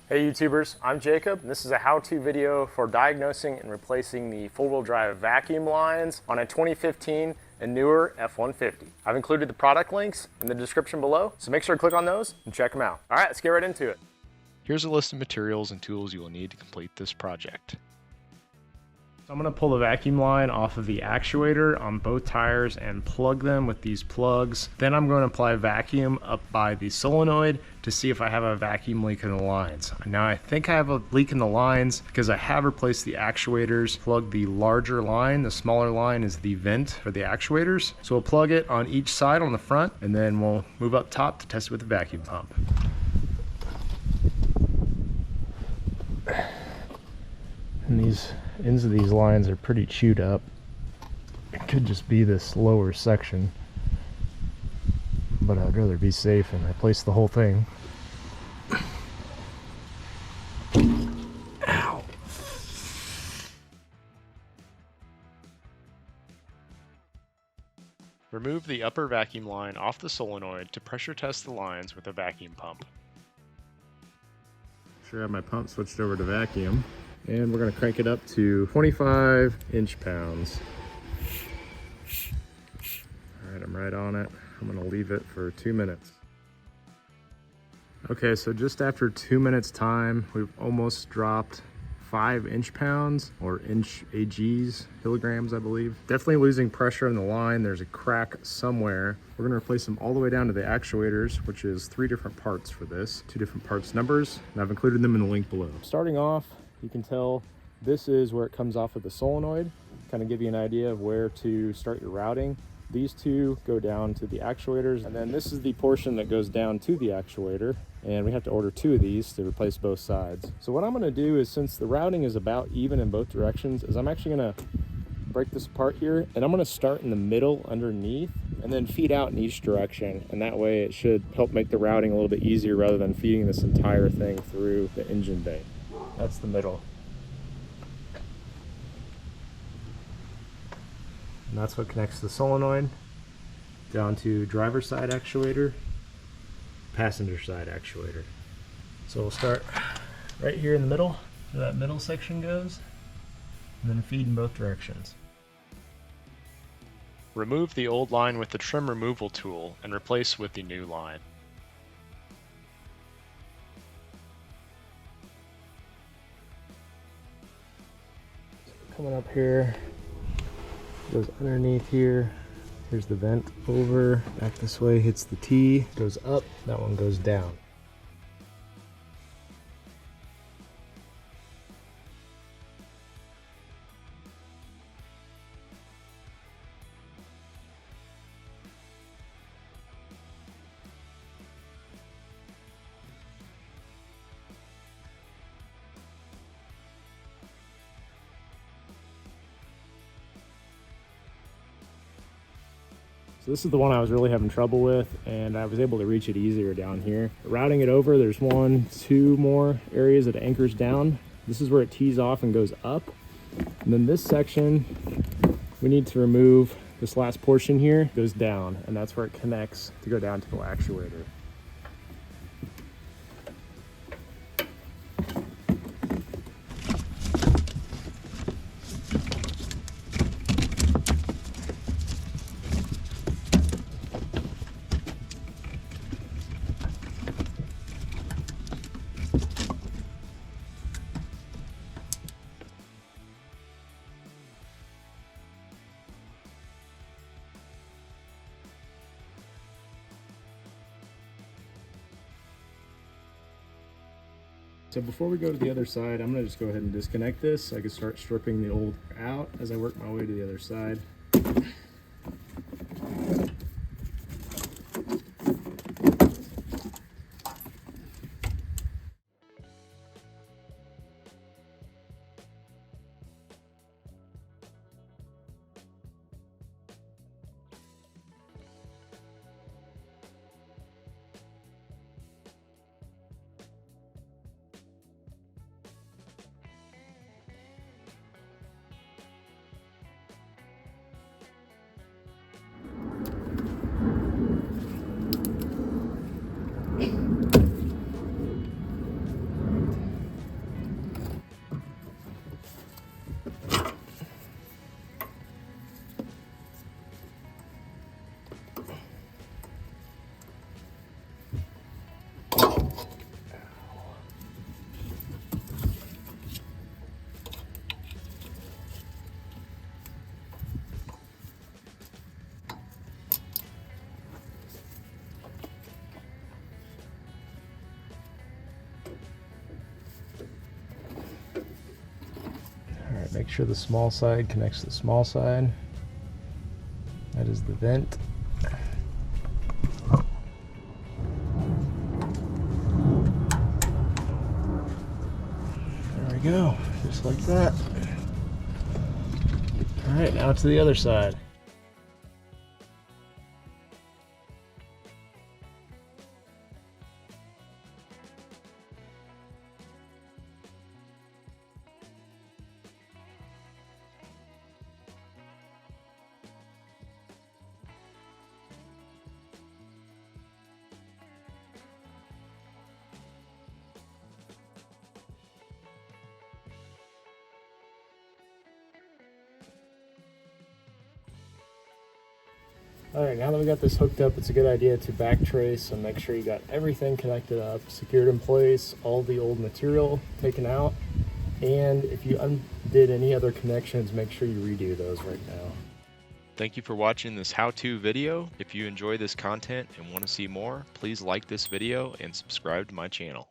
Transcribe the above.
Hey YouTubers, I'm Jacob, and this is a how-to video for diagnosing and replacing the four-wheel drive vacuum lines on a 2015 and newer F-150. I've included the product links in the description below, so make sure to click on those and check them out. All right, let's get right into it. Here's a list of materials and tools you will need to complete this project. So I'm going to pull the vacuum line off of the actuator on both tires and plug them with these plugs. Then I'm going to apply vacuum up by the solenoid to see if I have a vacuum leak in the lines. Now I think I have a leak in the lines because I have replaced the actuators, plugged the larger line. The smaller line is the vent for the actuators. So we'll plug it on each side on the front, and then we'll move up top to test it with the vacuum pump. And these ends of these lines are pretty chewed up. It could just be this lower section, but I'd rather be safe and replace the whole thing. Ow! Remove the upper vacuum line off the solenoid to pressure test the lines with a vacuum pump. Sure, I have my pump switched over to vacuum, and we're going to crank it up to 25 inch-pounds. All right, I'm right on it. I'm going to leave it for 2 minutes. Okay, so just after 2 minutes time, we've almost dropped 5 inch-pounds, or inch AGs, kilograms, I believe. Definitely losing pressure in the line. There's a crack somewhere. We're going to replace them all the way down to the actuators, which is 3 different parts for this, 2 different parts numbers, and I've included them in the link below. Starting off, you can tell this is where it comes off of the solenoid. Kind of give you an idea of where to start your routing. These two go down to the actuators, and then this is the portion that goes down to the actuator, and we have to order 2 of these to replace both sides. So what I'm going to do is, since the routing is about even in both directions, is I'm actually going to break this apart here, and I'm going to start in the middle underneath and then feed out in each direction, and that way it should help make the routing a little bit easier rather than feeding this entire thing through the engine bay. That's the middle. And that's what connects the solenoid down to driver's side actuator, passenger side actuator. So we'll start right here in the middle, where that middle section goes, and then feed in both directions. Remove the old line with the trim removal tool and replace with the new line. Coming up here, goes underneath here. Here's the vent over, back this way, hits the T, goes up, that one goes down. So this is the one I was really having trouble with, and I was able to reach it easier down here. Routing it over, there's 1, 2 more areas that it anchors down. This is where it tees off and goes up. And then this section, we need to remove this last portion here, goes down, and that's where it connects to go down to the actuator. So before we go to the other side, I'm going to just go ahead and disconnect this so I can start stripping the old out as I work my way to the other side. right, make sure the small side connects to the small side. That is the vent. There we go, just like that. All right, now to the other side. All right, now that we got this hooked up, it's a good idea to back trace and make sure you got everything connected up, secured in place, all the old material taken out. And if you undid any other connections, make sure you redo those right now. Thank you for watching this how-to video. If you enjoy this content and want to see more, please like this video and subscribe to my channel.